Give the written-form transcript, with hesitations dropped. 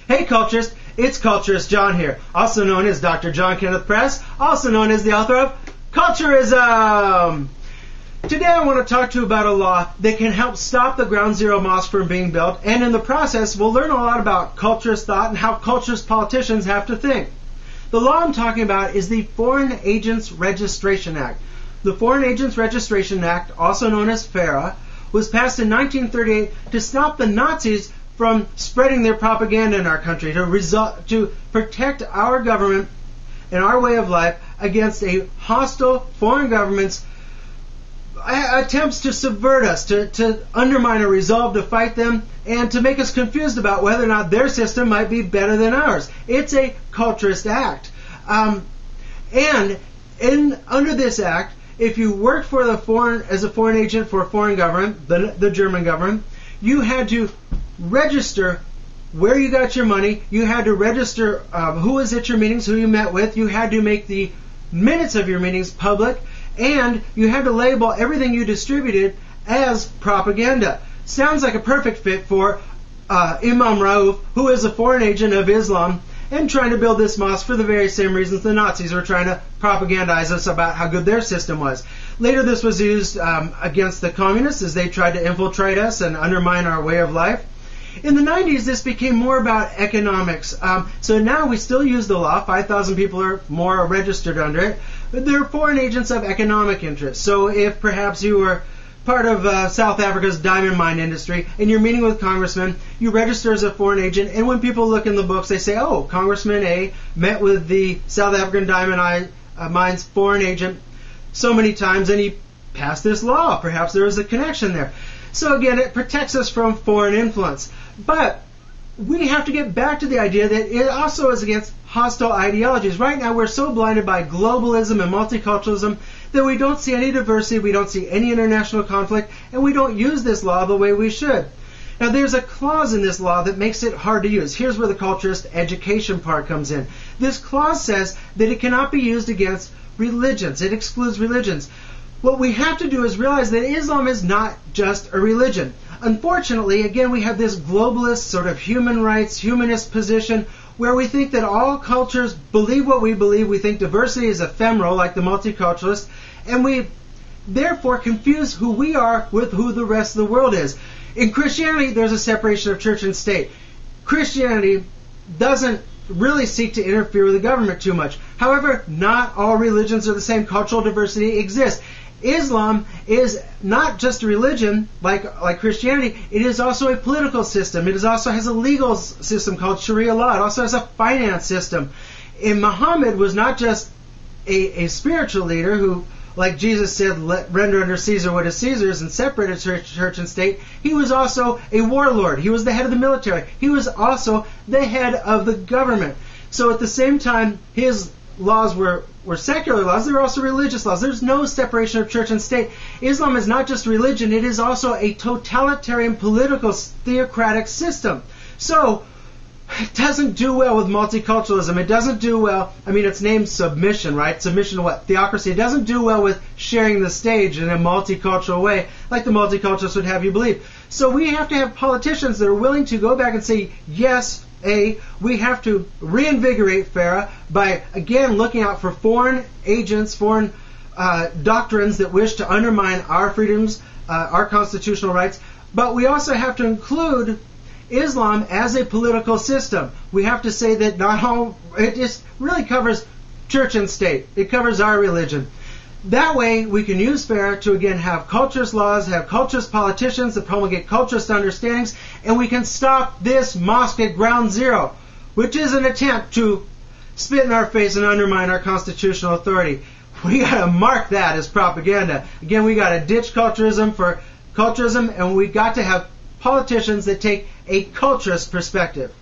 Hey culturists, it's Culturist John here, also known as Dr. John Kenneth Press, also known as the author of Culturism. Today I want to talk to you about a law that can help stop the Ground Zero Mosque from being built, and in the process we'll learn a lot about culturist thought and how culturist politicians have to think. The law I'm talking about is the Foreign Agents Registration Act. The Foreign Agents Registration Act, also known as FARA, was passed in 1938 to stop the Nazis from spreading their propaganda in our country, to protect our government and our way of life against a hostile foreign government's attempts to subvert us, to undermine our resolve to fight them, and to make us confused about whether or not their system might be better than ours. It's a culturist act. And under this act, if you worked for as a foreign agent for a foreign government, the German government, you had to register where you got your money. You had to register who was at your meetings, who you met with. You had to make the minutes of your meetings public, and you had to label everything you distributed as propaganda. Sounds like a perfect fit for Imam Rauf, who is a foreign agent of Islam and trying to build this mosque for the very same reasons the Nazis were trying to propagandize us about how good their system was. Later this was used against the communists as they tried to infiltrate us and undermine our way of life. In the 90s, this became more about economics. So now we still use the law. 5,000 people or more are registered under it. But they're foreign agents of economic interest. So if perhaps you were part of South Africa's diamond mine industry and you're meeting with congressmen, you register as a foreign agent, and when people look in the books, they say, oh, Congressman A met with the South African diamond mines foreign agent so many times, and he passed this law. Perhaps there is a connection there. So again, it protects us from foreign influence. But we have to get back to the idea that it also is against hostile ideologies. Right now we're so blinded by globalism and multiculturalism that we don't see any diversity, we don't see any international conflict, and we don't use this law the way we should. Now there's a clause in this law that makes it hard to use. Here's where the culturist education part comes in. This clause says that it cannot be used against religions. It excludes religions. What we have to do is realize that Islam is not just a religion. Unfortunately, again, we have this globalist sort of human rights, humanist position where we think that all cultures believe what we believe. We think diversity is ephemeral, like the multiculturalists, and we therefore confuse who we are with who the rest of the world is. In Christianity, there's a separation of church and state. Christianity doesn't really seek to interfere with the government too much. However, not all religions are the same. Cultural diversity exists. Islam is not just a religion like Christianity. It is also a political system. It also has a legal system called Sharia law. It also has a finance system. And Muhammad was not just a spiritual leader who, like Jesus said, render unto Caesar what is Caesar's and separated church and state. He was also a warlord. He was the head of the military. He was also the head of the government. So at the same time, his laws were secular laws, they were also religious laws. There's no separation of church and state. Islam is not just religion, it is also a totalitarian political theocratic system. So it doesn't do well with multiculturalism. It doesn't do well, it's named submission, right? Submission to what? Theocracy. It doesn't do well with sharing the stage in a multicultural way, like the multiculturalists would have you believe. So we have to have politicians that are willing to go back and say, yes, we have to reinvigorate FARA by, again, looking out for foreign agents, foreign doctrines that wish to undermine our freedoms, our constitutional rights. But we also have to include Islam as a political system. We have to say that not all, it just really covers church and state. It covers our religion. That way, we can use FARA to, again, have culturist laws, have culturist politicians that promulgate culturist understandings, and we can stop this mosque at ground zero, which is an attempt to spit in our face and undermine our constitutional authority. We got to mark that as propaganda. Again, we got to ditch culturism for culturism, and we got to have politicians that take a culturist perspective.